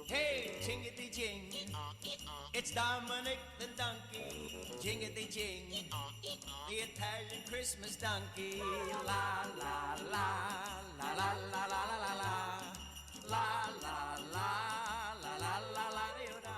Hey, jingity jing, it's Dominic the donkey. Jingity jing, the Italian Christmas donkey. La la la, la la la la la la la, la la la, la la la la da.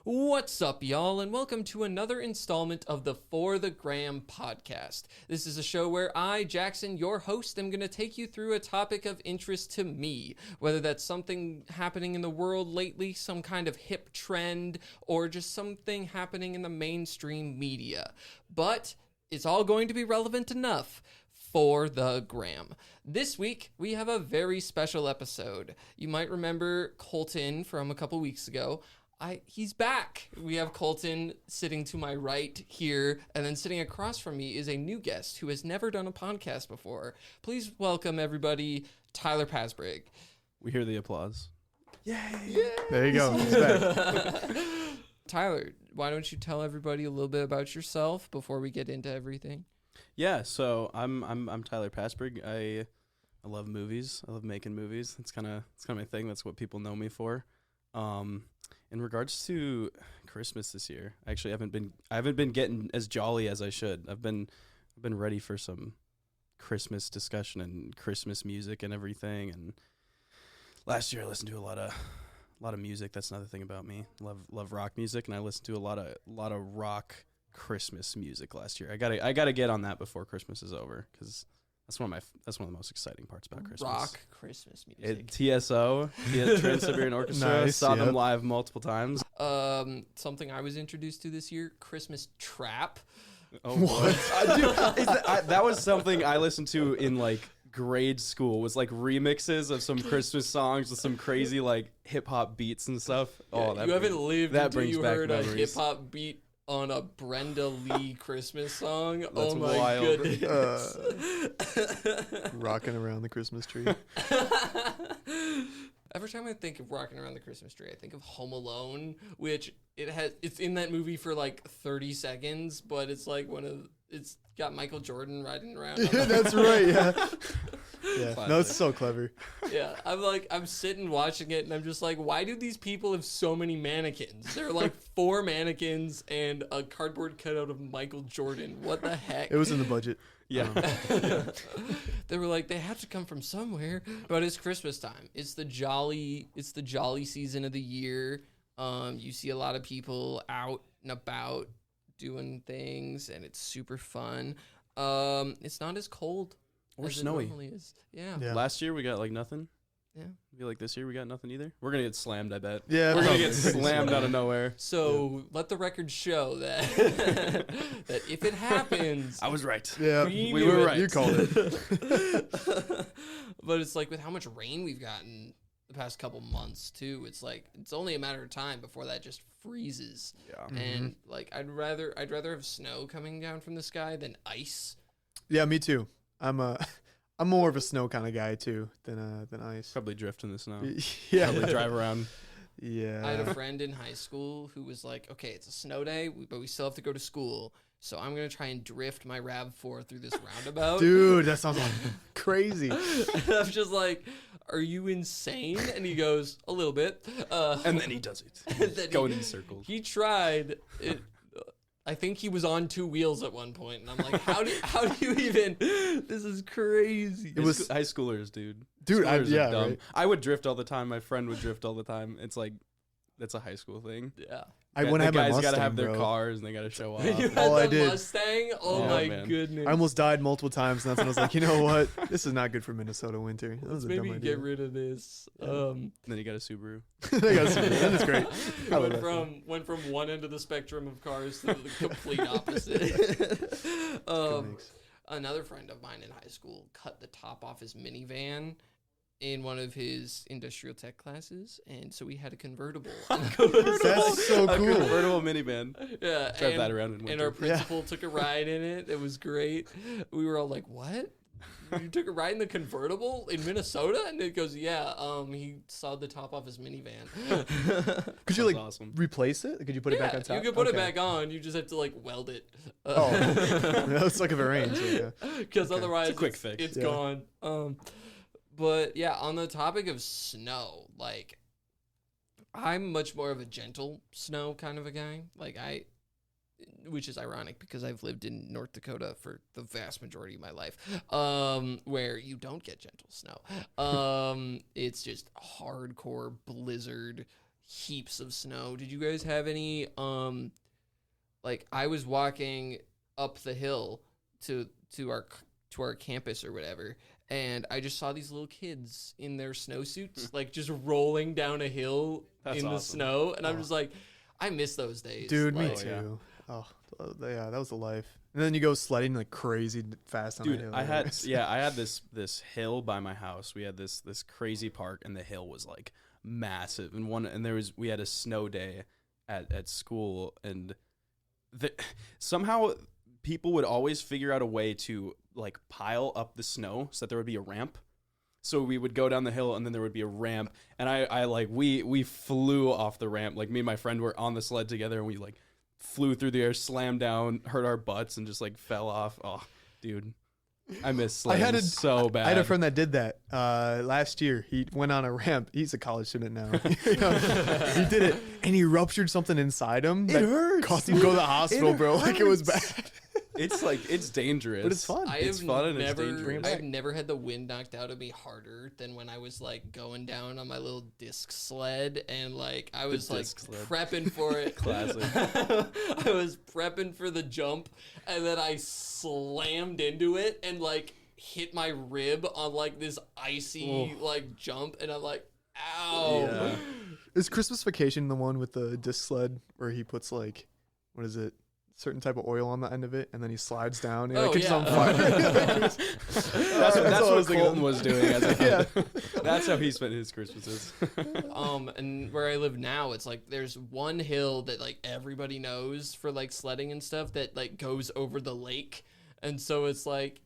What's up, y'all, and welcome to another installment of the For the Gram podcast. This is a show where I, Jaksyn, your host, am going to take you through a topic of interest to me, whether that's something happening in the world lately, some kind of hip trend, or just something happening in the mainstream media. But it's all going to be relevant enough for the gram. This week, we have a very special episode. You might remember Coleton from a couple weeks ago. He's back. We have Coleton sitting to my right here, and then sitting across from me is a new guest who has never done a podcast before. Please welcome, everybody, Tyler Pasbrig. We hear the applause. Yay! There you go. He's back. Tyler, why don't you tell everybody a little bit about yourself before we get into everything? Yeah, so I'm Tyler Pasbrig. I love movies. I love making movies. It's kind of my thing. That's what people know me for. In regards to Christmas this year, I actually haven't been getting as jolly as I should. I've been ready for some Christmas discussion and Christmas music and everything. And last year I listened to a lot of music. That's another thing about me. Love rock music, and I listened to a lot of rock Christmas music last year. I gotta get on that before Christmas is over, because that's one of the most exciting parts about Christmas. Rock Christmas music. TSO, Trans-Siberian Orchestra. Nice, saw them yep. live multiple times. Something I was introduced to this year, Christmas trap. Oh, what? That was something I listened to in like grade school. Was like remixes of some Christmas songs with some crazy like hip hop beats and stuff. Oh, You haven't lived that until brings you back heard a memories. hip hop beat on a Brenda Lee Christmas song. That's oh my wild. goodness. Rocking around the Christmas tree. Every time I think of rocking around the Christmas tree, I think of Home Alone, which it's in that movie for like 30 seconds, but it's like it's got Michael Jordan riding around. Yeah, that's right. Yeah. Yeah. Classic. No, it's so clever. Yeah, I'm sitting watching it, and I'm just like, why do these people have so many mannequins? There are like 4 mannequins and a cardboard cutout of Michael Jordan. What the heck? It was in the budget. Yeah. They were like, they have to come from somewhere. But it's Christmas time. It's the jolly season of the year. You see a lot of people out and about doing things, and it's super fun. It's not as cold Or as snowy. it normally is. Yeah. Yeah. Last year we got like nothing. Yeah. I feel like this year we got nothing either. We're gonna get slammed, I bet. Yeah, We're gonna probably. get slammed out of nowhere. So let the record show that that if it happens, I was right. Yeah, We We knew were it. right. You called it. but it's like with how much rain we've gotten the past couple months too, it's like it's only a matter of time before that just freezes. Yeah. And like I'd rather have snow coming down from the sky than ice. Yeah, me too. I'm more of a snow kind of guy too than ice. Probably drift in the snow. Yeah. Probably drive around. Yeah. I had a friend in high school who was like, okay, it's a snow day, but we still have to go to school. So I'm going to try and drift my RAV4 through this roundabout. Dude, that sounds like crazy. And I'm just like, are you insane? And he goes, a little bit. And then he does And it. then Going in circles. He tried it. I think he was on 2 wheels at one point, and I'm like, how do you even? This is crazy. It was- High schoolers, dude. Dude, Schoolers are yeah, dumb. right. I would drift all the time. My friend would drift all the time. It's like, that's a high school thing. Yeah. When I had the my guys Mustang, gotta have their bro. cars and they gotta show off. You had All I the did- Mustang? Oh Yeah, my man. goodness. I almost died multiple times, and that's when I was like, you know what? This is not good for Minnesota winter. That was Let's a dumb maybe idea. get rid of this. And then you got a Subaru. I got some- That's great. I love that thing. went from one end of the spectrum of cars to the complete opposite. Comics. Another friend of mine in high school cut the top off his minivan in one of his industrial tech classes, and so we had a convertible. That's so A cool. convertible minivan. Yeah, Drive that around in and our winter. principal took a ride in it. It was great. We were all like, "What? You took a ride in the convertible in Minnesota?" And it goes, "Yeah." He sawed the top off his minivan. Could you like awesome. replace it? Could you put it back on top? You could put it Okay. back on. You just have to like weld it. Oh, that's like a range. Yeah. Because Okay. otherwise, It's a quick fix. It's Yeah. gone. But yeah, on the topic of snow, like I'm much more of a gentle snow kind of a guy. Which is ironic because I've lived in North Dakota for the vast majority of my life, where you don't get gentle snow. It's just hardcore blizzard, heaps of snow. Did you guys have any, like I was walking up the hill to our campus or whatever, and I just saw these little kids in their snowsuits, like just rolling down a hill in the snow, and I'm just like, I miss those days. Dude, me Like, too. Oh, yeah, that was the life. And then you go sledding like crazy fast on the hill. I had this hill by my house. We had this crazy park, and the hill was like massive. And we had a snow day at school, and somehow people would always figure out a way to like pile up the snow so that there would be a ramp. So we would go down the hill, and then there would be a ramp, and we flew off the ramp. Like me and my friend were on the sled together, and we like flew through the air, slammed down, hurt our butts, and just like fell off. Oh, dude, I miss sledding so bad. I had a friend that did that last year. He went on a ramp. He's a college student now. He did it, and he ruptured something inside him. It hurts. Caused him to go to the hospital, bro. Like it was bad. It's dangerous, but it's fun. It's fun and it's dangerous. I've never had the wind knocked out of me harder than when I was like going down on my little disc sled, and like I was like prepping for it. Classic. I was prepping for the jump, and then I slammed into it and like hit my rib on like this icy like jump, and I'm like, ow. Yeah. Is Christmas Vacation the one with the disc sled where he puts like, what is it? Certain type of oil on the end of it, and then he slides down and catches on fire. That's what Coleton was doing as a kid. Yeah. That's how he spent his Christmases. And where I live now, it's like there's one hill that like everybody knows for like sledding and stuff that like goes over the lake. And so it's like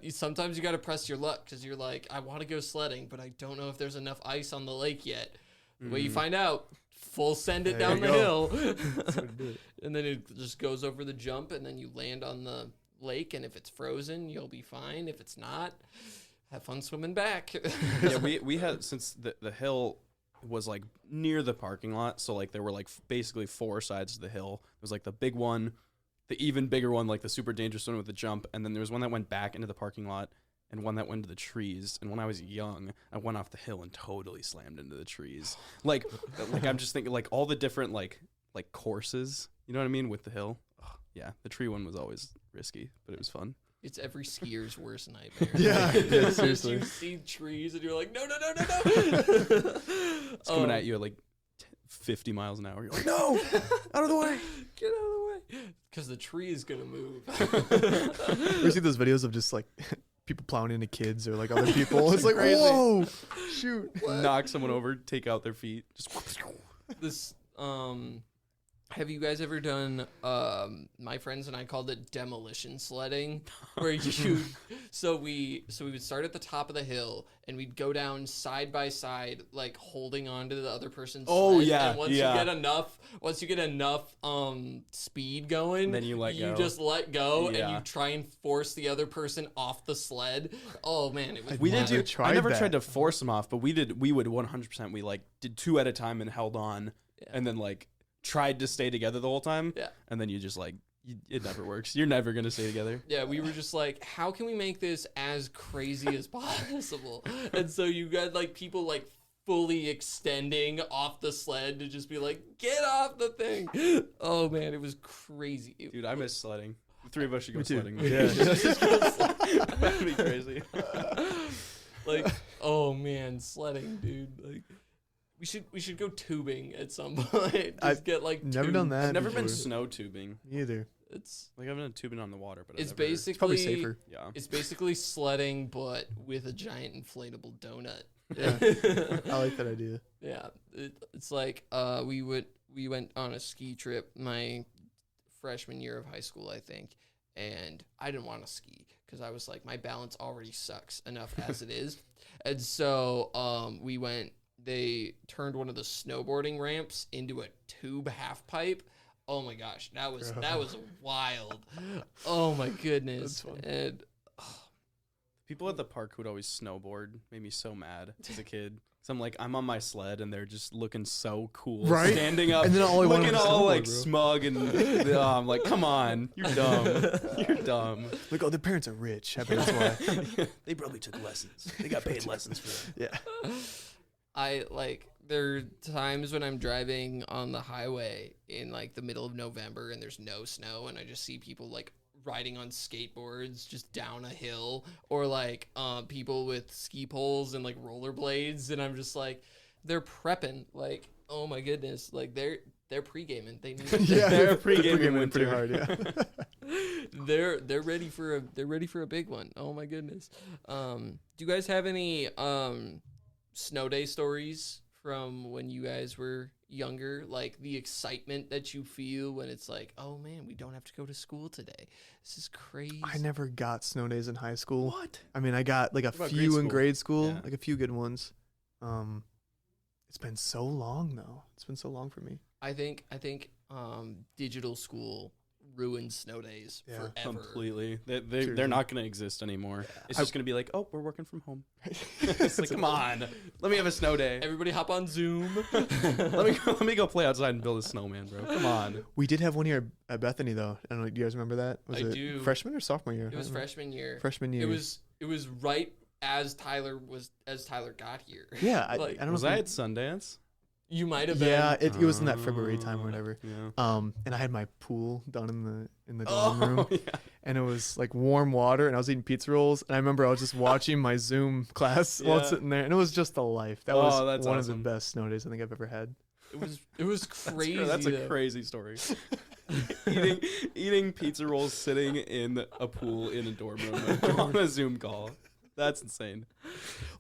sometimes you got to press your luck because you're like, I want to go sledding, but I don't know if there's enough ice on the lake yet. Well, you find out, full send it down the hill. And then it just goes over the jump, and then you land on the lake, and if it's frozen, you'll be fine. If it's not, have fun swimming back. Yeah, we had, since the hill was like near the parking lot, so like there were like basically four sides to the hill. There was like the big one, the even bigger one, like the super dangerous one with the jump, and then there was one that went back into the parking lot, and one that went into the trees. And when I was young, I went off the hill and totally slammed into the trees. Like I'm just thinking like all the different like courses, you know what I mean, with the hill. Oh, yeah, the tree one was always risky, but it was fun. It's every skier's worst nightmare. Yeah, seriously. You see trees and you're like, no. It's coming at you at like 50 miles an hour. You're like, no, out of the way. Get out of the way. Because the tree is going to move. You see those videos of just like people plowing into kids or like other people? It's like, whoa, shoot. Knock someone over, take out their feet. Just this, have you guys ever done, my friends and I called it demolition sledding, where so we would start at the top of the hill and we'd go down side by side, like holding on to the other person's sled. Yeah. And once you get enough speed going, then you just let go and you try and force the other person off the sled. Oh man, it was I never tried to force them off, but we would 100%, we like did two at a time and held on and then like tried to stay together the whole time. Yeah. And then you just like, it never works. You're never going to stay together. Yeah, we were just like, how can we make this as crazy as possible? And so you got like people like fully extending off the sled to just be like, get off the thing. Oh man, it was crazy. Dude, I miss sledding. The three of us should go sledding. Yeah. That'd be crazy. Like, oh man, sledding, dude. Like, we should go tubing at some point. I've get like never done that. I've never before. been snow tubing. Me either. It's like I've been tubing on the water, but it's probably safer. Yeah, it's basically sledding, but with a giant inflatable donut. Yeah, I like that idea. Yeah, it's like we went on a ski trip my freshman year of high school, I think, and I didn't want to ski because I was like, my balance already sucks enough as it is, and so we went. They turned one of the snowboarding ramps into a tube half pipe. Oh my gosh, that was wild. Oh my goodness. That's fun. And People at the park who would always snowboard made me so mad as a kid. So I'm on my sled and they're just looking so cool, Right? standing up, And then all they want looking to all snowboard, like bro. smug and I'm like, come on, you're dumb, you're dumb. Like, oh, their parents are rich. I bet that's why. They probably took lessons. They got paid lessons for it. Yeah. There are times when I'm driving on the highway in like the middle of November and there's no snow and I just see people like riding on skateboards just down a hill, or like people with ski poles and like rollerblades, and I'm just like, they're prepping. Like, oh my goodness, like they're pre-gaming. They need Yeah, They're pre-gaming pretty winter. hard. Yeah. they're ready for a big one. Oh my goodness. Do you guys have any snow day stories from when you guys were younger? Like the excitement that you feel when it's like, oh man, we don't have to go to school today. This is crazy. I never got snow days in high school. What? I mean, I got like a about few grade in school? grade school, Yeah. like a few good ones. It's been so long though. It's been so long for me. I think digital school ruined snow days Yeah. forever. Completely. They're Seriously. not going to exist anymore. It's I- just going to be like, oh, we're working from home. It's like, come on, let me have a snow day. Everybody hop on Zoom. Let me go play outside and build a snowman, bro. Come on. We did have one year at Bethany though. I don't know. Do you guys remember that? Was I it do. freshman or sophomore year? It was freshman year. Freshman year. It was right as Tyler got here. Yeah, Like, I don't Was know. I if at Sundance? You might have been. Yeah, it was in that February time or whatever. Yeah. And I had my pool done in the dorm room, yeah. and it was like warm water, and I was eating pizza rolls, and I remember I was just watching my Zoom class while Yeah. sitting there, and it was just a life. That Oh, was that's one awesome. of the best snow days I think I've ever had. It was crazy. That's a though. crazy story. eating pizza rolls sitting in a pool in a dorm room on a Zoom call. That's insane.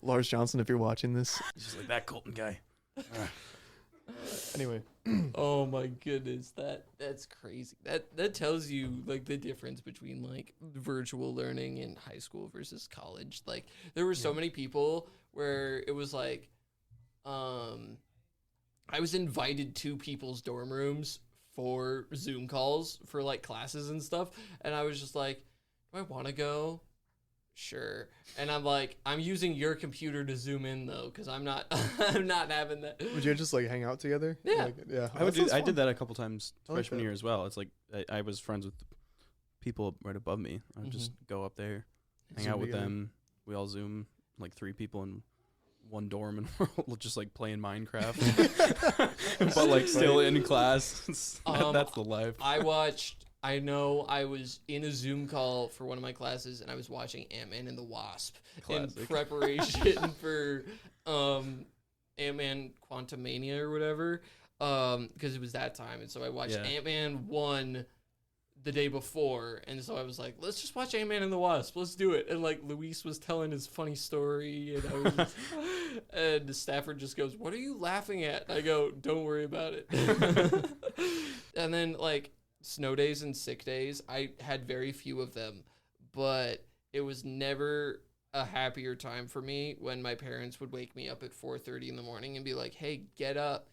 Lars Johnson, if you're watching this. He's just like that Colton guy. Anyway, Oh my goodness, that's crazy. That tells you like the difference between like virtual learning in high school versus college. Like there were so many people where it was like I was invited to people's dorm rooms for Zoom calls for like classes and stuff, and I was just like, do I want to go? Sure. And I'm like, I'm using your computer to Zoom in though, because I'm not having that. would you just like hang out together? Yeah. Like, yeah. I did that a couple times I like freshman that. year as well. It's like I was friends with people right above me. I would just go up there, hang Zoom out with together. them. We all Zoom, like 3 people in one dorm, and we're all just like playing Minecraft, but like still in class. That's the life. I know I was in a Zoom call for one of my classes and I was watching Ant-Man and the Wasp in Classic. preparation for Ant-Man Quantumania or whatever, because it was that time. And so I watched Yeah. Ant-Man 1 the day before, and so I was like, let's just watch Ant-Man and the Wasp, let's do it. And like Luis was telling his funny story, and I was just, and Stafford just goes, what are you laughing at? And I go, don't worry about it. And then like snow days and sick days, I had very few of them, but it was never a happier time for me when my parents would wake me up at 4:30 in the morning and be like, hey, get up.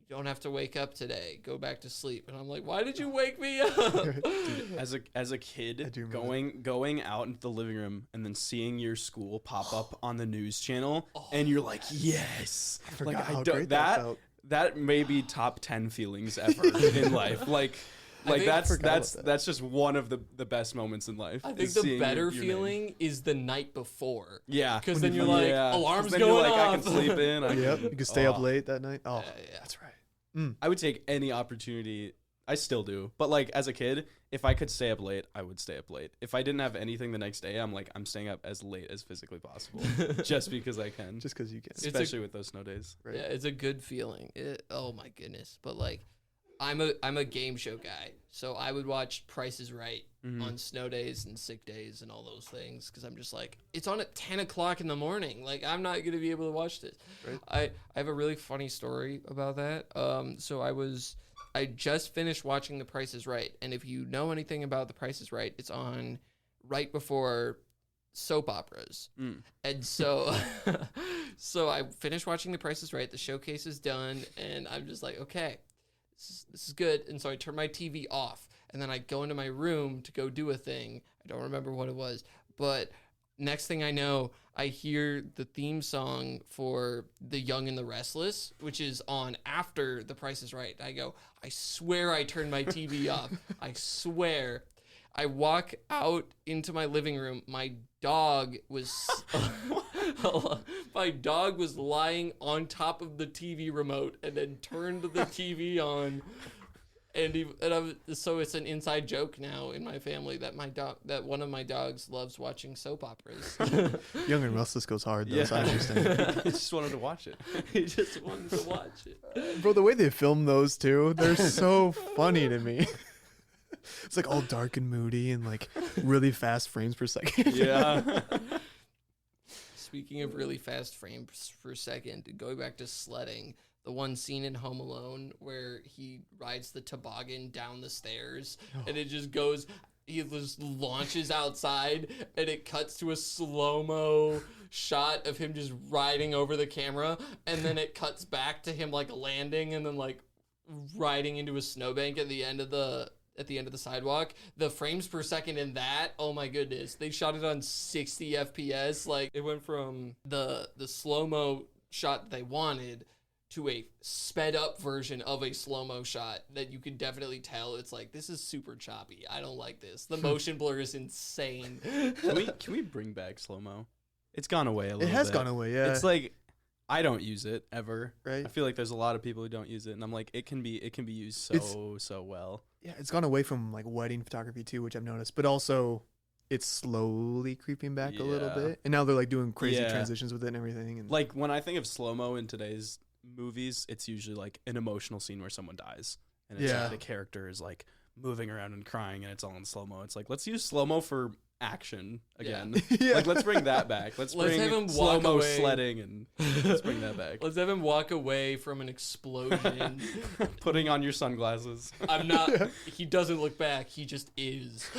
You don't have to wake up today. Go back to sleep. And I'm like, why did you wake me up? Dude, as a I kid, do remember going out into the living room and then seeing your school pop up on the news channel, and you're like, yes, I forgot like how don't- great that felt. that may be top 10 feelings ever in life. Like think- that's forgot about that. that's just one of the best moments in life. I think is the seeing better your name. feeling is the night before. Yeah, Because when then you you're like, yeah. 'Cause alarm's then going you're like, I off. can sleep in. Yep. You could stay up Oh. late that night. Oh, Yeah. that's right. I would take any opportunity. I still do. But like as a kid, if I could stay up late, I would stay up late. If I didn't have anything the next day, I'm like, I'm staying up as late as physically possible just because I can. Just because you can. It's a- Especially with those snow days. Right. Yeah, it's a good feeling. Oh my goodness. But like I'm a game show guy. So I would watch Price is Right on snow days and sick days and all those things, because I'm just like, it's on at 10 o'clock in the morning. Like I'm not gonna be able to watch this. Right. I have a really funny story about that. So I just finished watching The Price is Right, and if you know anything about The Price is Right, it's on right before soap operas. And so so I finished watching The Price is Right, the showcase is done, and I'm just like, okay, this is good. And so I turn my TV off, and then I go into my room to go do a thing. I don't remember what it was, but next thing I know, I hear the theme song for The Young and the Restless, which is on after The Price is Right. I go, I swear I turned my TV off. I swear. I walk out into my living room. My dog was lying on top of the TV remote and then turned the TV on. So it's an inside joke now in my family that one of my dogs loves watching soap operas. Young and Restless goes hard, though, so I understand. He just wanted to watch it. He just wanted to watch it. Bro, the way they film those, too, they're so funny to me. It's like all dark and moody and like really fast frames per second. Yeah. Speaking of really fast frames per second, going back to sledding, the one scene in Home Alone where he rides the toboggan down the stairs and it just goes, he just launches outside and it cuts to a slow-mo shot of him just riding over the camera, and then it cuts back to him like landing and then like riding into a snowbank at the end of the sidewalk. The frames per second in that, oh my goodness, they shot it on 60 FPS. Like, it went from the slow-mo shot they wanted to a sped up version of a slow-mo shot that you could definitely tell it's like, this is super choppy. I don't like this. The motion blur is insane. Can we bring back slow-mo? It's gone away a little bit. It has gone away, yeah. It's like, I don't use it ever. Right. I feel like there's a lot of people who don't use it, and I'm like, it can be used so well. Yeah, it's gone away from like wedding photography too, which I've noticed, but also it's slowly creeping back a little bit. And now they're like doing crazy transitions with it and everything. And like when I think of slow-mo in today's movies, it's usually like an emotional scene where someone dies, and it's like the character is like moving around and crying, and it's all in slow-mo. It's like, let's use slow-mo for action again. Like, let's bring that back. Let's bring have him slow-mo walk away. sledding, and let's bring that back. Let's have him walk away from an explosion. Putting on your sunglasses. I'm not, he doesn't look back, he just is.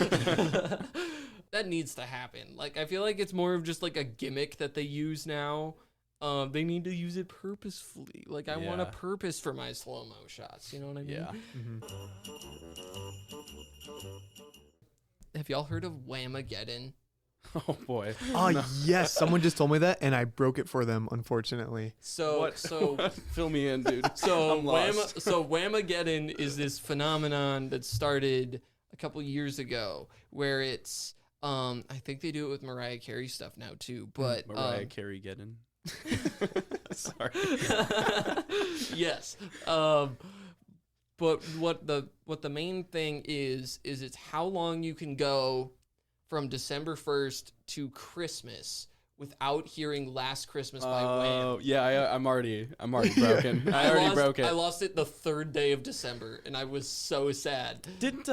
That needs to happen. Like, I feel like it's more of just like a gimmick that they use now. They need to use it purposefully. Like, I want a purpose for my slow-mo shots. You know what I mean? Yeah. Have y'all heard of Whamaggedon? Oh boy. oh yes, someone just told me that, and I broke it for them, unfortunately. So Fill me in, dude. So I'm lost. Whamaggedon is this phenomenon that started a couple years ago, where it's I think they do it with Mariah Carey stuff now too, but Mariah Carey Geddon. Sorry. Yes. But what the main thing is it's how long you can go from December 1st to Christmas without hearing Last Christmas by Wham. Oh, yeah, I'm already broken. I already broke it. I lost it the third day of December, and I was so sad. Didn't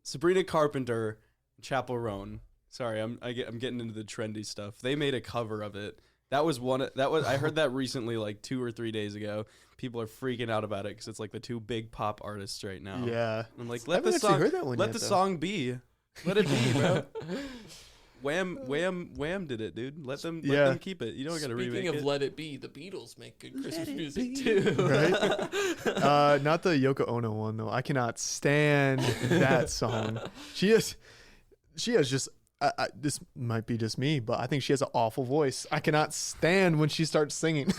Sabrina Carpenter, Chappell Roan. Sorry, I'm getting into the trendy stuff. They made a cover of it. I heard that recently, like 2 or 3 days ago. People are freaking out about it because it's like the two big pop artists right now. Yeah. I'm like, I let haven't the actually song heard that one let yet, the though. song be. Let it be, bro. Wham did it, dude. Let them keep it. You don't gotta remake Speaking of it. Let It Be, the Beatles make good Christmas music too. Right? Not the Yoko Ono one though. I cannot stand that song. She has just. This might be just me, but I think she has an awful voice. I cannot stand when she starts singing.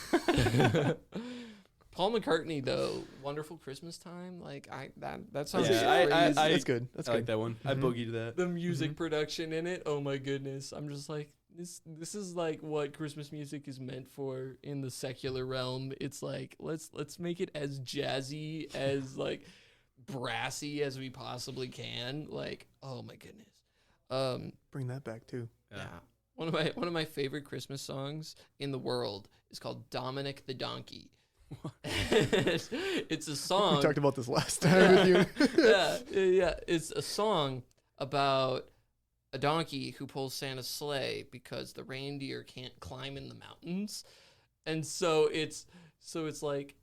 Paul McCartney though, Wonderful Christmas Time, like that sounds Yeah, crazy. That's good. That's I good. like that one. I boogied that. The music production in it, oh my goodness, I'm just like, this is like what Christmas music is meant for in the secular realm. It's like, let's make it as jazzy, as like brassy as we possibly can. Like, oh my goodness. Bring that back too. Yeah. One of my favorite Christmas songs in the world is called Dominic the Donkey. It's a song. We talked about this last time with you. Yeah. It's a song about a donkey who pulls Santa's sleigh because the reindeer can't climb in the mountains, and so it's like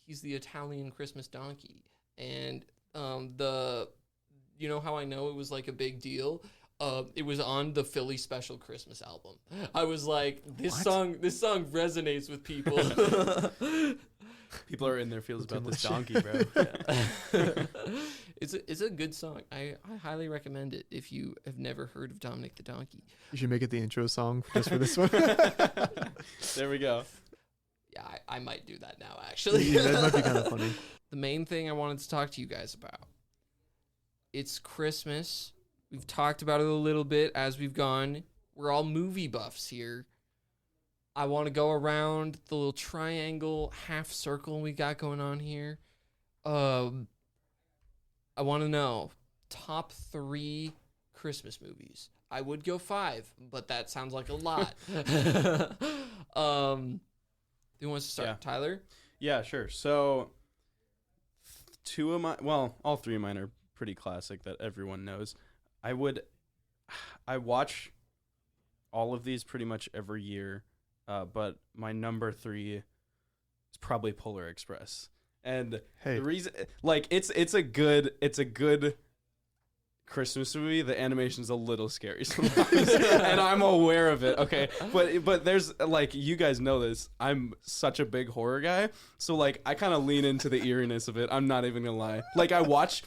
he's the Italian Christmas donkey, and you know how I know it was like a big deal? It was on the Philly Special Christmas album. I was like, this song resonates with people. People are in their feels about this donkey, bro. It's a good song. I highly recommend it if you have never heard of Dominic the Donkey. You should make it the intro song just for this one. There we go. Yeah, I might do that now, actually. Yeah, that might be kind of funny. The main thing I wanted to talk to you guys about. It's Christmas. We've talked about it a little bit as we've gone. We're all movie buffs here. I want to go around the little triangle half circle we got going on here. I want to know top 3 Christmas movies. I would go 5, but that sounds like a lot. Who wants to start? Yeah. Tyler? Yeah, sure. So all 3 of mine are pretty classic that everyone knows. I watch all of these pretty much every year, but my number 3 is probably Polar Express. And Hey. the reason, like, it's a good Christmas movie. The animation's a little scary sometimes, and I'm aware of it. Okay, but there's, like, you guys know this. I'm such a big horror guy, so, like, I kind of lean into the eeriness of it. I'm not even gonna lie. Like, I watch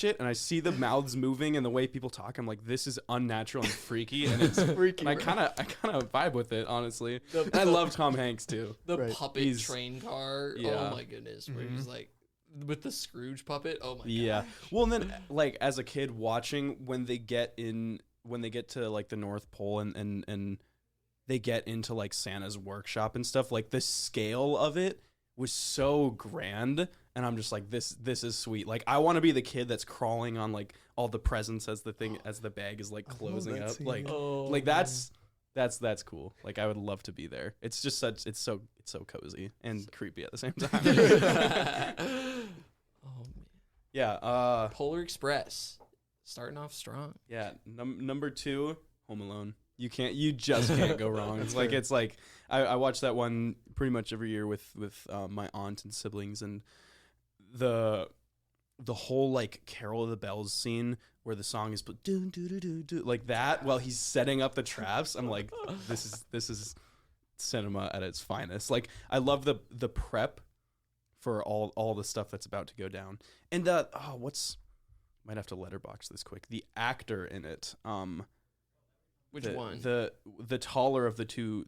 it and I see the mouths moving and the way people talk. I'm like, this is unnatural and freaky, and it's Freaky, and I kind of vibe with it, honestly. And I love Tom Hanks too. The Right. puppet train car. Yeah. Oh my goodness. Where he's like with the Scrooge puppet. Oh my Yeah. god. Well, and then, like, as a kid watching when they get to, like, the North Pole and they get into, like, Santa's workshop and stuff, like, the scale of it was so grand, and I'm just like, this is sweet. Like, I want to be the kid that's crawling on, like, all the presents as the bag is, like, closing that up. scene. Like, Oh, like that's cool. Like, I would love to be there. It's just it's so cozy and creepy at the same time. Oh man. Yeah. Polar Express. Starting off strong. Yeah, number 2, Home Alone. You just can't go wrong. It's like I watch that one pretty much every year with my aunt and siblings, and the whole, like, Carol of the Bells scene where the song is do do do do do like that while he's setting up the traps. I'm like, this is cinema at its finest. Like, I love the prep for all the stuff that's about to go down. And might have to letterbox this quick. The actor in it, Which the, one? The taller of the two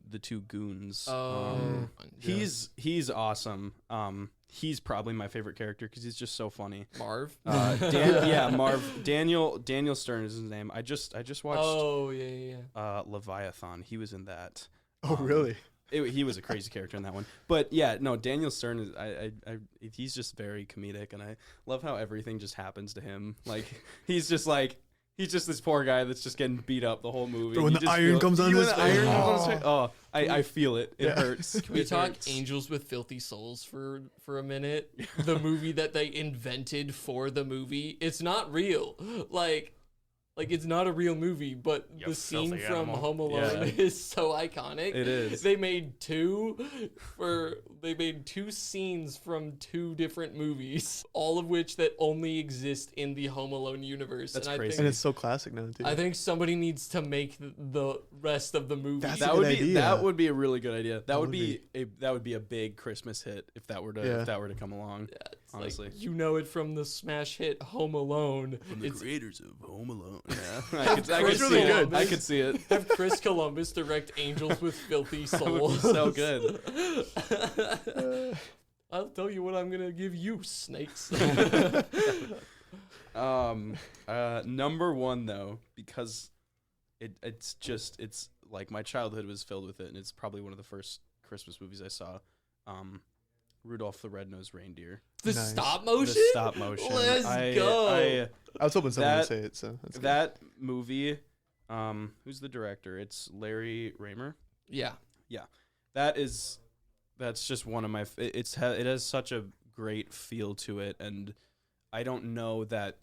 goons. Oh, He's awesome. He's probably my favorite character because he's just so funny. Marv. Marv. Daniel Stern is his name. I just watched. Oh yeah. Leviathan. He was in that. Oh, really? He was a crazy character in that one. But yeah, no, Daniel Stern is he's just very comedic, and I love how everything just happens to him. Like, he's just this poor guy that's just getting beat up the whole movie. But when the iron comes on his face. I feel it. It hurts. Can we It talk hurts. Angels with Filthy Souls for a minute? The movie that they invented for the movie. It's not real. Like it's not a real movie, but You the scene filthy from animal. Home Alone Yeah. is so iconic. It is. They made two scenes from 2 different movies, all of which that only exist in the Home Alone universe. That's and crazy. And it's so classic now, too. I think somebody needs to make the rest of the movie. That's That a would good be idea. that would be a really good idea. That would would be a big Christmas hit if that were to come along. Yeah, it's honestly. like, you know it from the smash hit Home Alone. It's creators of Home Alone. Yeah, I Chris could see it. Columbus. I could see it. have Chris Columbus direct Angels with Filthy That would be Souls. so good. I'll tell you what I'm gonna give you, snakes. Number 1 though, because it's like my childhood was filled with it, and it's probably one of the first Christmas movies I saw. Rudolph the Red-Nosed Reindeer. The Nice. stop motion. The stop motion. Let's go. I was hoping someone would That- say it, so that's good. That movie, who's the director? It's Larry Raymer. Yeah. That's just one of my. It has such a great feel to it, and I don't know that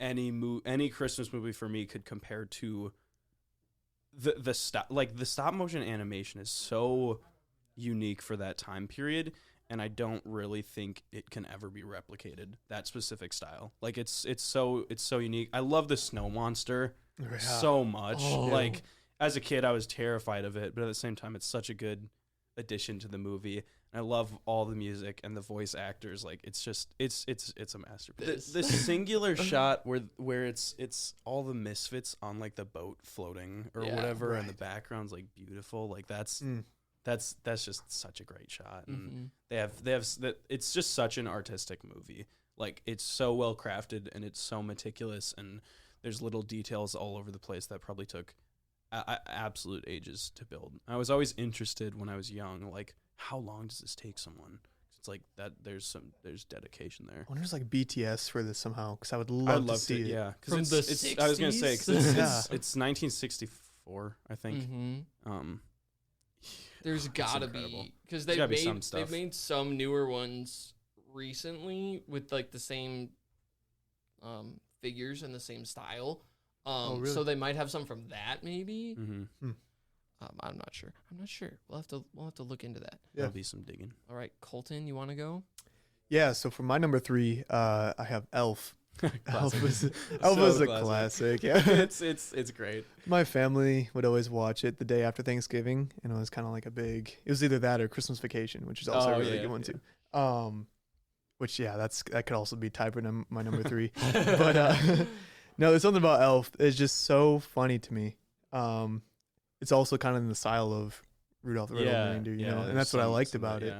any Christmas movie for me could compare to the stop motion animation is so unique for that time period, and I don't really think it can ever be replicated. That specific style, like it's so unique. I love the snow monster Yeah. so much. Oh. Like, as a kid, I was terrified of it, but at the same time, it's such a good addition to the movie. I love all the music and the voice actors. Like it's a masterpiece. The singular shot where it's all the misfits on like the boat floating or whatever, and the background's like beautiful. Like that's just such a great shot. And they have that. It's just such an artistic movie. Like it's so well crafted and it's so meticulous, and there's little details all over the place that probably took absolute ages to build. I was always interested when I was young, like, how long does this take someone? It's like that. There's dedication there. I wonder if there's like BTS for this somehow, because I would love to see it. Yeah, From because the it's I was gonna say 60s? because it's 1964, I think. There's gotta incredible. be, because There's gotta be some stuff. they've made some newer ones recently with like the same figures and the same style. Really? So they might have some from that maybe. Mm-hmm. I'm not sure. We'll have to look into that. Yeah. There'll be some digging. All right, Colton, you want to go? Yeah, so for my number 3, I have Elf. Elf was a classic. Yeah, it's great. My family would always watch it the day after Thanksgiving, and it was kind of like it was either that or Christmas Vacation, which is also a really good one too. Which that could also be tied for my number 3. But no, there's something about Elf. It's just so funny to me. It's also kind of in the style of Rudolph the Red-Nosed Reindeer, you know, and that's what I liked about it.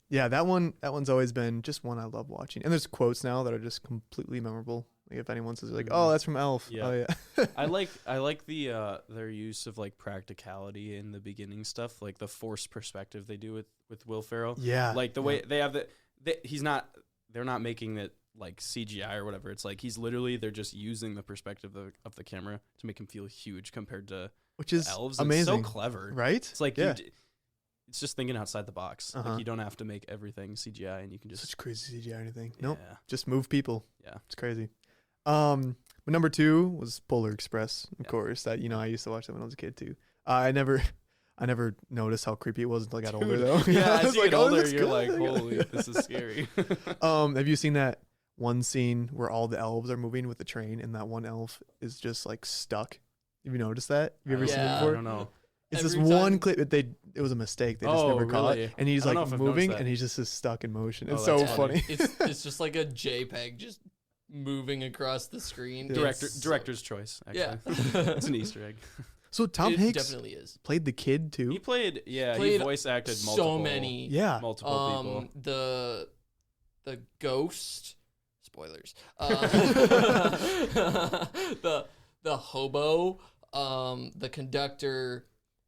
Yeah, that one's always been just one I love watching. And there's quotes now that are just completely memorable. Like if anyone says like, "Oh, that's from Elf." Yeah. Oh yeah. I like the their use of like practicality in the beginning stuff, like the forced perspective they do with Will Ferrell. Yeah. Like the way they have they're not making it like CGI or whatever. It's like they're just using the perspective of the camera to make him feel huge compared to which is elves. amazing. It's so clever, right? It's like it's just thinking outside the box. Like you don't have to make everything CGI, and you can just such crazy CGI or anything. Yeah. Nope, just move people. Yeah, it's crazy. My number 2 was Polar Express, of course. That I used to watch that when I was a kid too. I never noticed how creepy it was until I got older though. Yeah, as you get older, you're you're like, holy, this is scary. Have you seen that one scene where all the elves are moving with the train, and that one elf is just like stuck? Have you noticed that? Have you ever seen it before? I don't know. It's Every this one time- clip that it was a mistake. They just never caught, really? and he's I don't know like if I've moving, noticed that. and he's just stuck in motion. Oh, It's that's so funny. funny. It's just like a JPEG just moving across the screen. Yeah. Director's choice. Actually, Yeah. it's an Easter egg. So Tom It Hanks definitely is. played the kid too. He played, he Played voice acted so multiple, many. Yeah. multiple people. The ghost spoilers. The hobo, the conductor,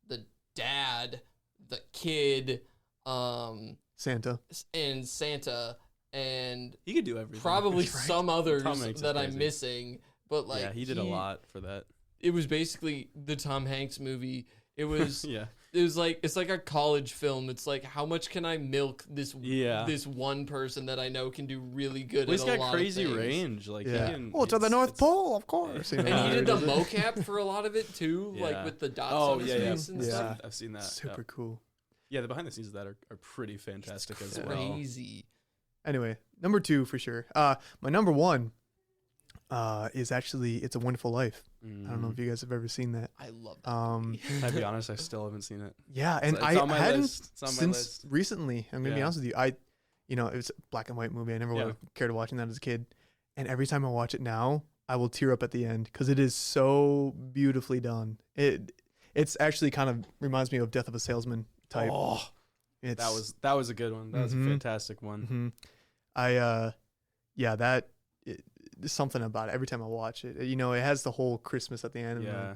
the dad, the kid, Santa. and Santa, and He could do everything. probably That's right. some others Tom Hanks is that I'm crazy. missing. But like, yeah, he did a lot for that. It was basically the Tom Hanks movie. It was Yeah, it was like, it's like a college film. It's like, how much can I milk this one person that I know can do really good well, at he's a got lot crazy of things. range. Like, Yeah. he can, Oh, to the North Pole, of course. And he did the mocap for a lot of it too, like Yeah. with the dots Oh on his yeah, face and Yeah. stuff. I've seen that. Super cool. Yeah, the behind the scenes of that are pretty fantastic as well. Crazy. Anyway, number 2 for sure. My number 1 is actually It's a Wonderful Life. I don't know if you guys have ever seen that. I love that movie. I'll be honest, I still haven't seen it. Yeah, and It's I on my hadn't list. It's on my since list. recently. I'm gonna be Yeah. honest with you. It was a black and white movie. I never would have cared watching that as a kid. And every time I watch it now, I will tear up at the end because it is so beautifully done. It's actually kind of reminds me of Death of a Salesman type. Oh, It's, that was a good one. That was a Mhm. fantastic one. There's something about it every time I watch it. It has the whole Christmas at the end. Yeah.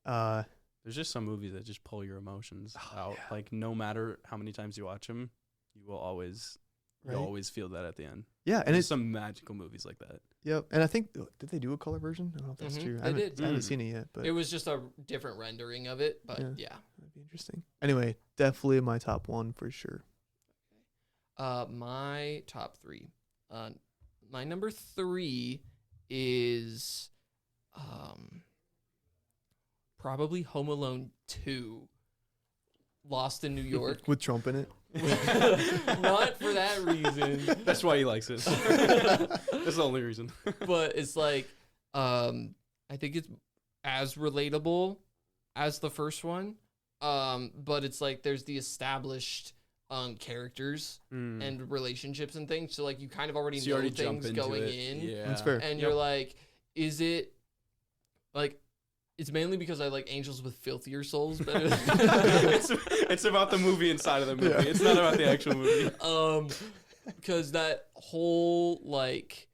And There's just some movies that just pull your emotions out. yeah. Like no matter how many times you watch them, you will always Right? you'll always feel that at the end. yeah, and There's it's some magical movies like that. yep. And I think did they do a color version? I don't know if that's Mhm, true. they I haven't, did. I haven't Mm. seen it yet, but It was just a different rendering of it, but yeah. that'd be interesting. Anyway, definitely my top 1 for sure. My top 3. My number 3 is probably Home Alone 2. Lost in New York. With Trump in it. Not for that reason, That's why he likes it. That's the only reason. but it's like I think it's as relatable as the first one. But it's like there's the established characters and relationships and things. So like you kind of already So you know already jump things into going it. in. Yeah. That's fair. And you're like, is it like, it's mainly because I like Angels with Filthier Souls better than it's about the movie inside of the movie. Yeah. It's not about the actual movie. because that whole like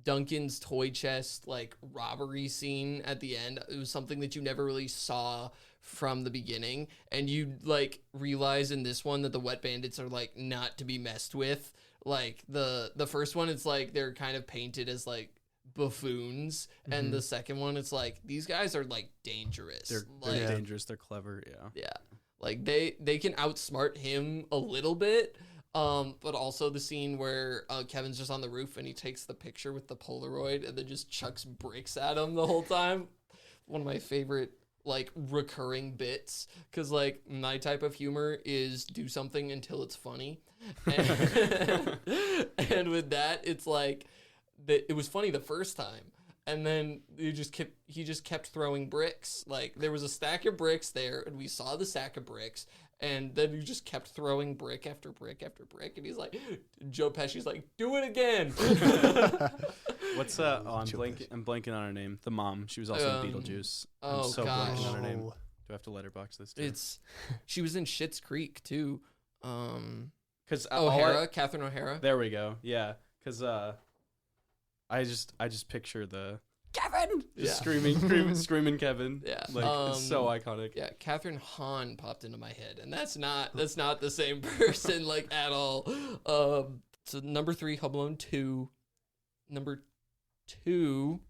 Duncan's toy chest like robbery scene at the end, it was something that you never really saw from the beginning, and you like realize in this one that the wet bandits are like not to be messed with. Like the first one, it's like they're kind of painted as like buffoons, and the second one, it's like these guys are like dangerous. They're like, dangerous. They're clever. Yeah. yeah, like they can outsmart him a little bit. But also the scene where Kevin's just on the roof and he takes the picture with the Polaroid and then just chucks bricks at him the whole time. One of my favorite like recurring bits, because like my type of humor is do something until it's funny, and, and with that it's like that it was funny the first time. And then he just kept throwing bricks. Like there was a stack of bricks there, and we saw the stack of bricks, and then he just kept throwing brick after brick after brick. And he's like, Joe Pesci's like, do it again. What's I'm blanking on her name. The mom. She was also in Beetlejuice. Oh, I'm so gosh. blanking on her name. Oh. Do I have to letterbox this too? She was in Schitt's Creek too. Because Catherine O'Hara. There we go. Yeah. Because I just picture the Kevin. just Yeah. screaming Kevin. Yeah. Like it's so iconic. Yeah, Catherine Hahn popped into my head, and that's not the same person like at all. So number 3, Home Alone 2. Number 2,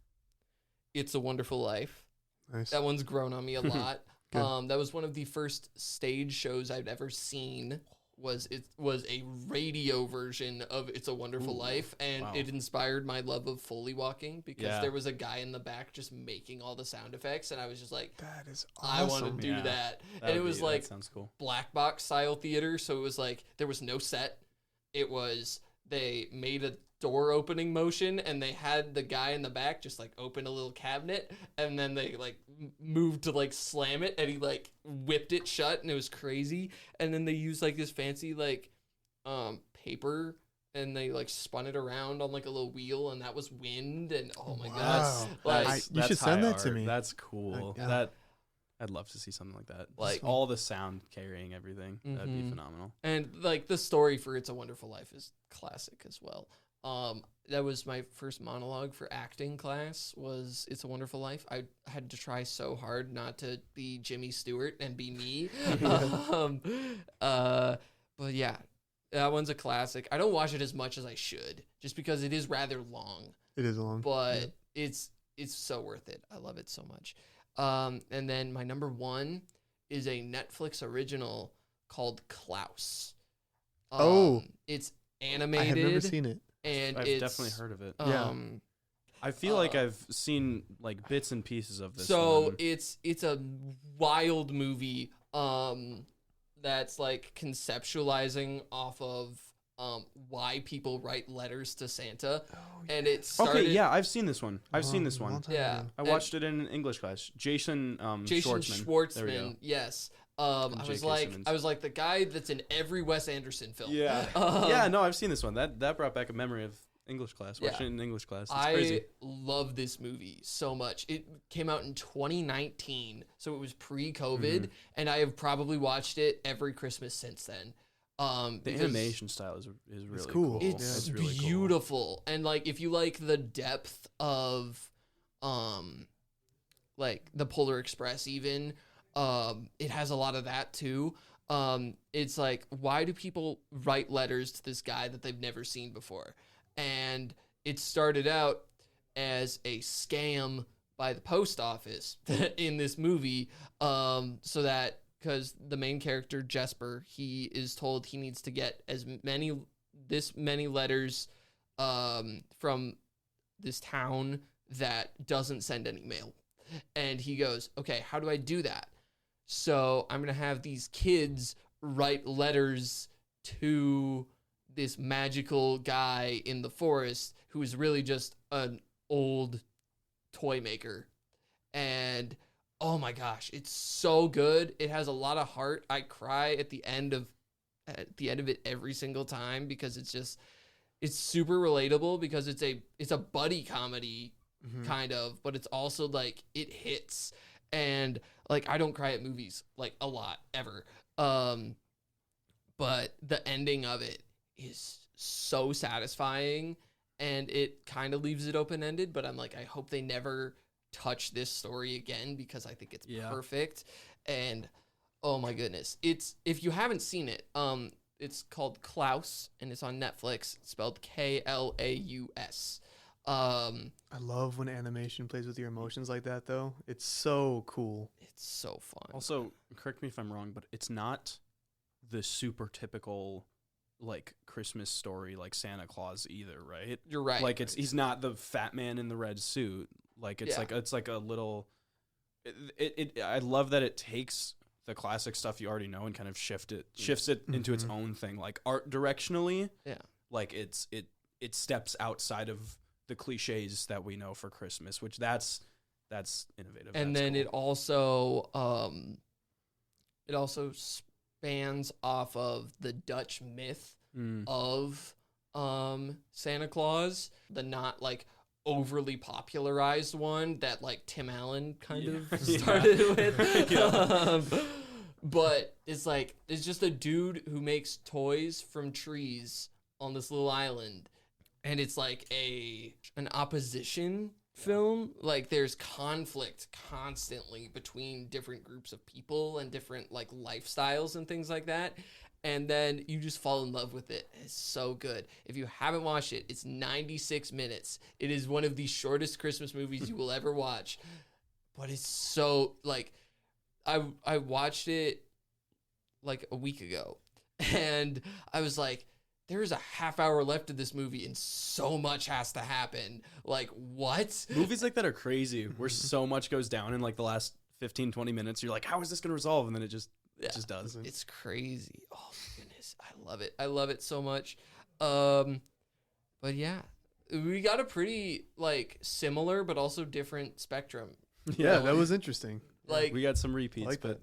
It's a Wonderful Life. Nice. That one's grown on me a lot. Good. That was one of the first stage shows I've ever seen. It was a radio version of It's a Wonderful Life, and wow. it inspired my love of Foley walking, because Yeah. there was a guy in the back just making all the sound effects, and I was just like, That is I awesome. want to do Yeah. that. And it was like that sounds cool. black box style theater, so it was like there was no set. It was they made a door opening motion, and they had the guy in the back just like open a little cabinet, and then they like moved to like slam it, and he like whipped it shut, and it was crazy. And then they used like this fancy like paper, and they like spun it around on like a little wheel, and that was wind. And oh my gosh, Wow. like You should send high that to art. me. That's cool. Yeah. I'd love to see something like that. Like- Just all the sound carrying everything. That'd be Mhm. phenomenal. and like the story for It's a Wonderful Life is classic as well. That was my first monologue for acting class, was It's a Wonderful Life. I had to try so hard not to be Jimmy Stewart and be me. But yeah, that one's a classic. I don't watch it as much as I should, just because it is rather long, It is long. but it's so worth it. I love it so much. And then my number 1 is a Netflix original called Klaus. It's animated. I have never seen it. And I've it's definitely heard of it. Yeah. I feel like I've seen like bits and pieces of this. So one. it's a wild movie that's like conceptualizing off of why people write letters to Santa. And it started Okay, yeah, I've seen this one. I've seen this Long one. time Yeah. ago. I watched it in English class. Jason Schwartzman. Schwartzman. There we go. Yes. And I J.K. was Simmons. like the guy that's in every Wes Anderson film. Yeah. Yeah, no, I've seen this one. That brought back a memory of English class. Yeah. Watching it in English class. It's I crazy. love this movie so much. It came out in 2019, so it was pre-COVID, and I have probably watched it every Christmas since then. The Because animation style is really cool. cool. It's really cool. beautiful, and like if you like the depth of, like the Polar Express, even, it has a lot of that too. It's like, why do people write letters to this guy that they've never seen before? And it started out as a scam by the post office in this movie, so that because the main character Jesper, he is told he needs to get this many letters from this town that doesn't send any mail, and he goes, okay, how do I do that? So I'm gonna have these kids write letters to this magical guy in the forest who is really just an old toy maker. And oh my gosh, it's so good. It has a lot of heart. I cry at the end of at the end of it every single time because it's super relatable because it's a buddy comedy kind of, but it's also like it hits. And like I don't cry at movies like a lot ever. But the ending of it is so satisfying, and it kind of leaves it open-ended, but I'm like, I hope they never touch this story again because I think it's perfect. And oh my goodness, if you haven't seen it, it's called Klaus, and it's on Netflix. It's spelled Klaus. I love when animation plays with your emotions like that, though. It's so cool. It's so fun. Also, correct me if I'm wrong, but it's not the super typical like Christmas story like Santa Claus either, right? You're right. Like he's not the fat man in the red suit. Like it's like a little. I love that it takes the classic stuff you already know and kind of shifts it into its own thing. Like art directionally, like it steps outside of the cliches that we know for Christmas, which that's innovative. And that's then cool. it also spans off of the Dutch myth of Santa Claus, the not like overly popularized one that like Tim Allen kind of started with. But it's just a dude who makes toys from trees on this little island. And it's like an opposition film. Like there's conflict constantly between different groups of people and different like lifestyles and things like that. And then you just fall in love with it. It's so good. If you haven't watched it, it's 96 minutes. It is one of the shortest Christmas movies you will ever watch. But it's so like I watched it like a week ago, and I was like, there's a half hour left of this movie and so much has to happen. Like, what? Movies like that are crazy where so much goes down in like the last 15, 20 minutes. You're like, how is this going to resolve? And then it just does. It's crazy. Oh my goodness. I love it. I love it so much. But yeah, we got a pretty like similar, but also different spectrum. Yeah, that was interesting. Like we got some repeats, like but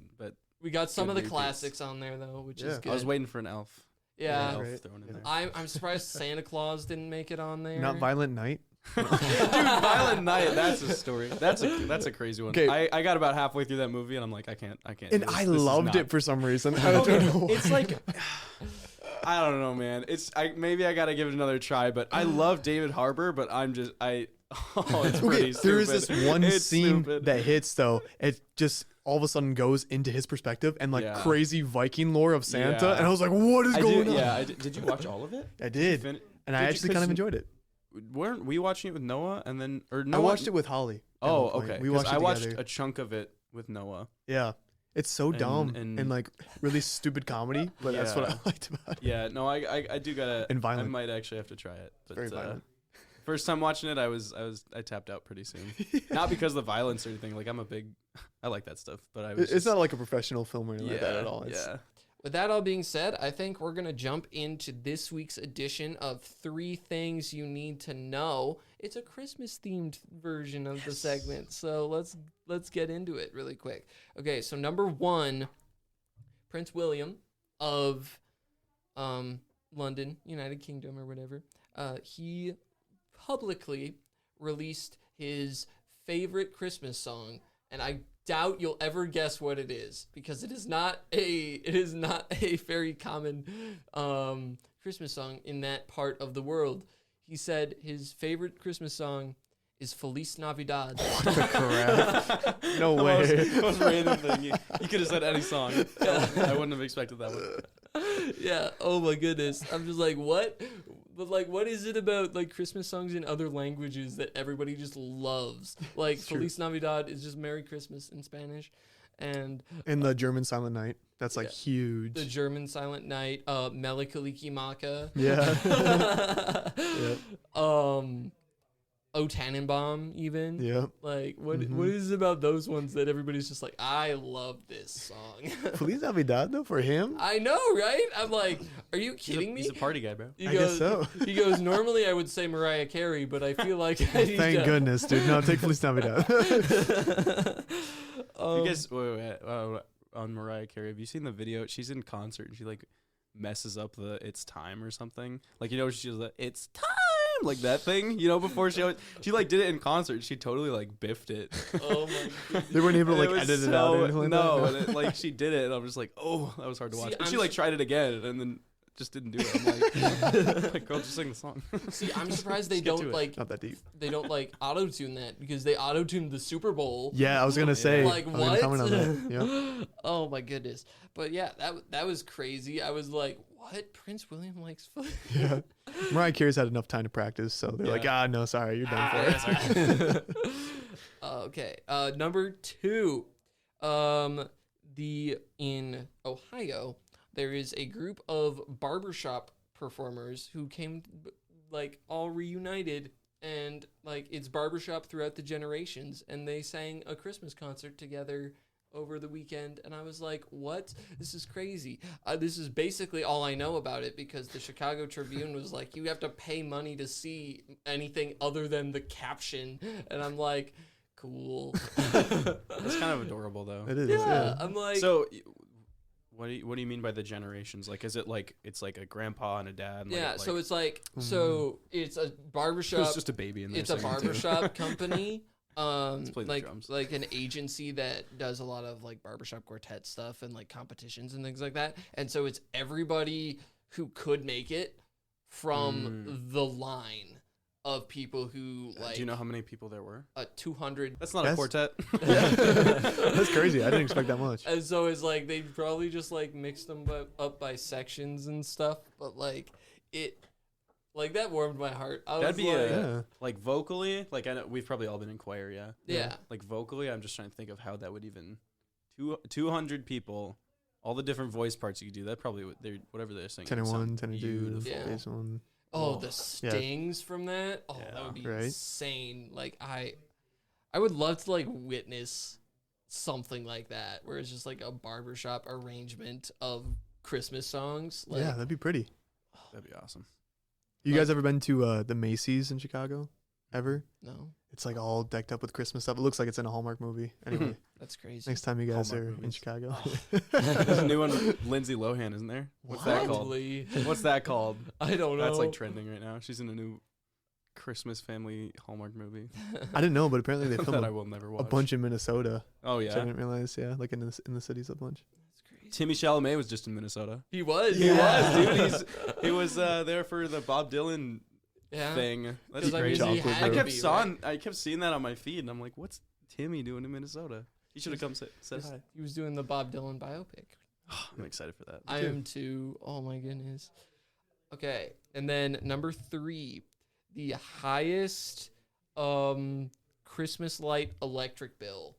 we got some of the repeats. Classics on there though, which is good. I was waiting for an elf. Yeah, Thrown in there. I'm surprised Santa Claus didn't make it on there. Not Violent Night. Dude, Violent Night, that's a story. That's a crazy one. Okay. I got about halfway through that movie and I'm like, I can't. And I loved it for some reason. I don't know. It's like, I don't know, man. Maybe I gotta give it another try. But I love David Harbour, but it's pretty stupid. There is this one It's scene stupid. that hits though. It just all of a sudden goes into his perspective and like crazy Viking lore of Santa, Yeah. and I was like, "What is going on?" Yeah, did you watch all of it? I did, and I actually kind of enjoyed it. Weren't we watching it with Noah and then I watched it with Holly. Oh, okay. We watched it I watched together. a chunk of it with Noah. Yeah, it's so dumb and- and like really stupid comedy, but that's what I liked about it. Yeah, no, I do gotta. And violent. I might actually have to try it. But, Very violent. First time watching it, I tapped out pretty soon. Not because of the violence or anything. Like I like that stuff, but I was. It's not like a professional film or anything like that at all. Yeah. With that all being said, I think we're going to jump into this week's edition of 3 Things You Need to Know. It's a Christmas-themed version of the segment, so let's get into it really quick. Okay, so number 1, Prince William of London, United Kingdom or whatever, he publicly released his favorite Christmas song, and I doubt you'll ever guess what it is because it is not a very common Christmas song in that part of the world. He said his favorite Christmas song is Feliz Navidad. Crap. No way. Most random thing. You could have said any song. I wouldn't have expected that one. Yeah. Oh my goodness. I'm just like, what? But like, what is it about like Christmas songs in other languages that everybody just loves? Like Feliz Navidad is just Merry Christmas in Spanish, and the German Silent Night. That's like huge. the German Silent Night, Mele Kalikimaka. Yeah. Yep. O Tannenbaum even. Yep. Like what is it about those ones that everybody's just like, I love this song. Feliz Navidad though for him. I know, right? I'm like, are you kidding me? He's a party guy, bro. He I guess so. He goes, normally I would say Mariah Carey, but I feel like Thank goodness, dude. No, take Feliz Navidad. You guys, wait, on Mariah Carey, have you seen the video? She's in concert and she like messes up the "it's time" or something. Like, you know, she was like, "It's time," like that thing. You know, before she like did it in concert. She totally like biffed it. Oh my goodness. They weren't able to And like was edit it out or anything like no, that. and it, like she did it, and I'm just like, oh, that was hard to See, watch. And I'm she like s- tried it again, and then just didn't do it. I'm like, girl, just sing the song. See, I'm surprised they Let's get to don't it. like Not that deep. they don't like auto tune that because they auto tuned the Super Bowl. Yeah, I was gonna say. Like, I was gonna what? comment on that. Yeah. Oh my goodness. But yeah, that was crazy. I was like, what? Prince William likes foot? Yeah. Mariah Carey's had enough time to practice, so they're like, no, sorry, you're done for it. Okay. Number 2. In Ohio, there is a group of barbershop performers who came like all reunited, and like it's barbershop throughout the generations, and they sang a Christmas concert together over the weekend, and I was like, what? This is crazy. This is basically all I know about it because the Chicago Tribune was like, you have to pay money to see anything other than the caption, and I'm like, cool. It's kind of adorable though. It is. Yeah, Yeah. I'm like, So, what do you mean by the generations? Like, is it like it's like a grandpa and a dad? And yeah, like, so it's like, so it's a barbershop. there's just a baby in there. It's a singing, too. barbershop company. play the Like drums. like an agency that does a lot of like barbershop quartet stuff and like competitions and things like that. And so it's everybody who could make it from the line of people who like. Do you know how many people there were? 200. That's not a quartet. That's crazy. I didn't expect that much. And so it's like they probably just like mixed them up by sections and stuff. But like it. Like, that warmed my heart. I That'd was be like, like vocally, like I know we've probably all been in choir, yeah. Yeah. Like vocally, I'm just trying to think of how that would even 200 people, all the different voice parts you could do. That probably would they whatever they're singing. 10 and would 1, sound 10 and 2, beautiful. Yeah. bass 1. Oh, Oh, the stings from that. Oh, that Yeah. would be Right? insane. Like I would love to like witness something like that, where it's just like a barbershop arrangement of Christmas songs. Like, Yeah, that'd be pretty. That'd be awesome. You guys ever been to the Macy's in Chicago? Ever? no, It's like all decked up with Christmas stuff. It looks like it's in a Hallmark movie. Anyway, that's crazy. next time you guys Hallmark are in movies. Chicago. There's a new one with Lindsay Lohan, isn't there? What's that called? Probably. What's that called? I don't know. That's like trending right now. She's in a new Christmas family Hallmark movie I didn't know, but apparently they that filmed I will never watch. a bunch in Minnesota. Oh Which I yeah. didn't realize. Yeah, like in the cities a bunch. That's crazy. Timmy Chalamet was just in Minnesota. He was. He Yeah. was, dude. He was there for the Bob Dylan Yeah. thing. That's 'Cause, I great. mean, he Chocolate had I to kept be, seeing I kept seeing that on my feed, and I'm like, what's Timmy doing in Minnesota? He should have come said hi. He was doing the Bob Dylan biopic. I'm excited for that. I am too. Oh my goodness. Okay, and then number 3, the highest Christmas light electric bill,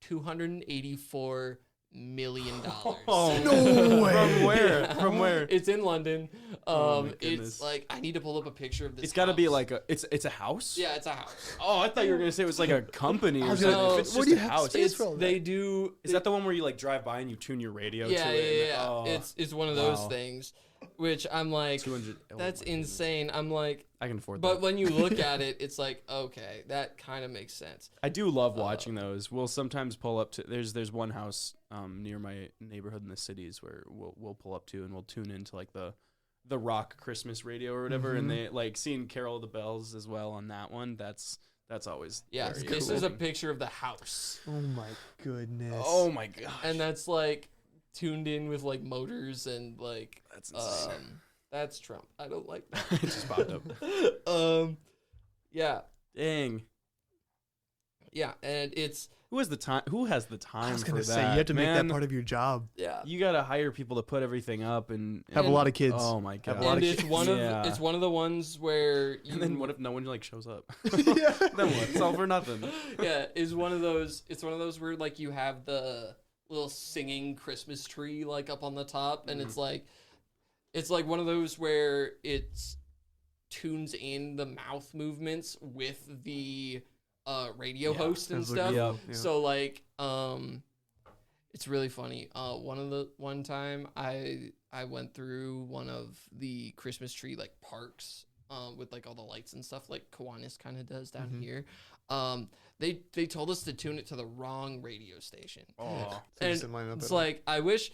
$284 million. Oh, No way. From where? Yeah. From where? It's in London. Oh my goodness. It's like I need to pull up a picture of this. It's got to be house. like it's a house. Yeah, it's a house. Oh, I thought you were gonna say it was like a company or was something. gonna- If it's Where just do a you have house, space It's, for all that? they do. is that the one where you like drive by and you tune your radio Yeah, to yeah, it? yeah. Oh, It's one of those wow. things, which I'm like, 200. Oh that's my goodness. insane. I'm like, I can afford but that. when you look at it, it's like, okay, that kind of makes sense. I do love watching those. We'll sometimes pull up to there's one house near my neighborhood in the cities where we'll pull up to and we'll tune into like the rock Christmas radio or whatever, and they like seeing Carol of the Bells as well on that one. That's always Yeah, very this is a exciting. picture of the house, Oh my goodness. Oh my gosh, and that's like tuned in with like motors and like that's insane. that's Trump. I don't like It just popped up. that. Yeah, Dang. yeah, and it's Who has the time? Who has the time I was for gonna that? say you have to make man? that part of your job. yeah. You gotta hire people to put everything up and Have a lot of kids. Oh my god! Have a lot And of it's kids. one of Yeah. it's one of the ones where you, And then what if no one like shows up? Yeah. Then what? It's all for nothing. yeah, is one of those. It's one of those where like you have the little singing Christmas tree like up on the top, and it's like one of those where it's tunes in the mouth movements with the radio host and Sounds stuff. like- Yeah. So like it's really funny. One time I went through one of the Christmas tree like parks with like all the lights and stuff like Kiwanis kind of does down here. They told us to tune it to the wrong radio station. Oh, And Decent lineup it's at all. like I wish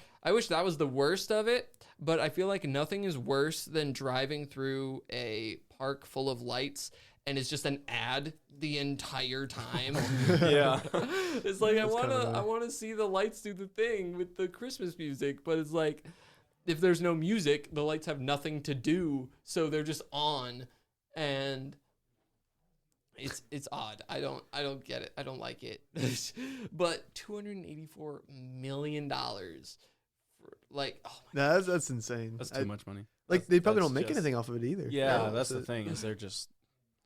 that was the worst of it, but I feel like nothing is worse than driving through a park full of lights and it's just an ad the entire time. yeah. It's like I That's want kinda to annoying. see the lights do the thing with the Christmas music, but it's like if there's no music, the lights have nothing to do, so they're just on, and it's odd. I don't get it. I don't like it. But $284 million for like, oh my That's insane. That's too much money. Like they probably That's don't make just- anything off of it either. Yeah, that's so- the thing. Is they're just.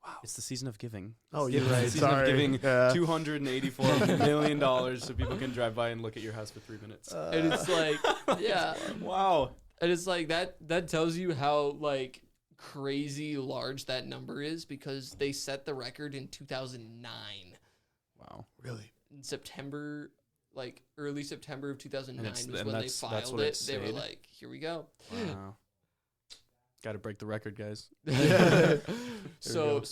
Wow. It's the season of giving. Oh, It's you're the right. season Sorry. of giving Yeah. $284 million so people can drive by and look at your house for 3 minutes. And it's like, yeah. Wow. And it's like that tells you how like crazy large that number is, because they set the record in 2009 Wow. Really? in September, like early September of 2009 And it's- was and when they that's filed what it it. They were stayed? like, here we go. Wow. Got to break the record, guys. So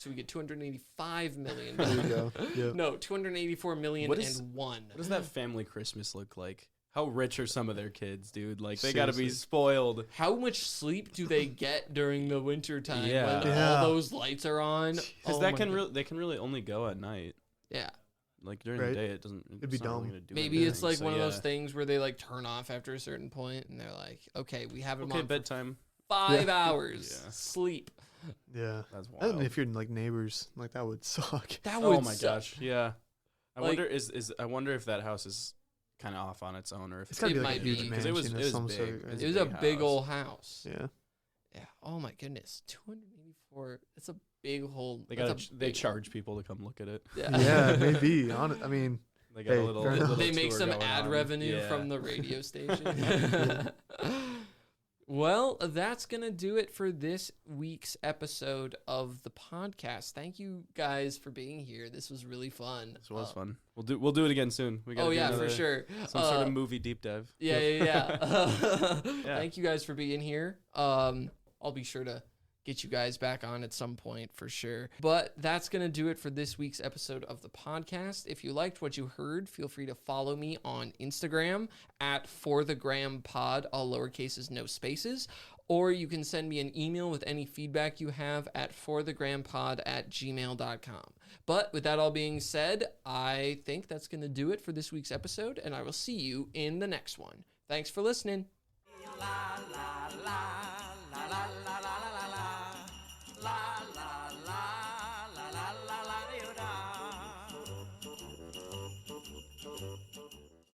we get 285 million. There you go. Yep. No, 284 million What is- and one. What does that family Christmas look like? How rich are some of their kids, dude? Like, they got to be Seriously. spoiled. How much sleep do they get during the winter time Yeah. when Yeah. all those lights are on? Because Oh that my can God. they can really only go at night. Yeah. Like, during Right. the day, it doesn't. It'd be it's not really dumb. gonna do Maybe it's anything. like So, one of those yeah. things where they like turn off after a certain point and they're like, okay, we have them Okay, on for bedtime. 5 hours Yeah. sleep. Yeah. That's And wild. if you're like neighbors, like that would suck. That would Oh my suck. gosh, yeah. I Like- wonder I wonder if that house is kind of off on its own, or if It's gotta It be like might a huge be. 'Cause mansion it was of some big. sort. It Right? It was a big big house. old house. Yeah. Yeah. Oh my goodness. 284. It's a big whole. they that's got a they big- charge people to come look at it. Yeah. Yeah, maybe. I mean, They got Hey, a little. fair enough. little They make tour some going ad on. revenue Yeah. from the radio station. Well, that's going to do it for this week's episode of the podcast. Thank you guys for being here. This was really fun. This was fun. We'll do it again soon. We gotta Oh do yeah, another- for sure. Some sort of movie deep dive. Yeah. Yeah. Thank you guys for being here. I'll be sure to get you guys back on at some point for sure. But that's going to do it for this week's episode of the podcast. If you liked what you heard, feel free to follow me on Instagram at forthegrahampod, all lowercases, no spaces. Or you can send me an email with any feedback you have at forthegrahampod@gmail.com. But with that all being said, I think that's going to do it for this week's episode, and I will see you in the next one. Thanks for listening.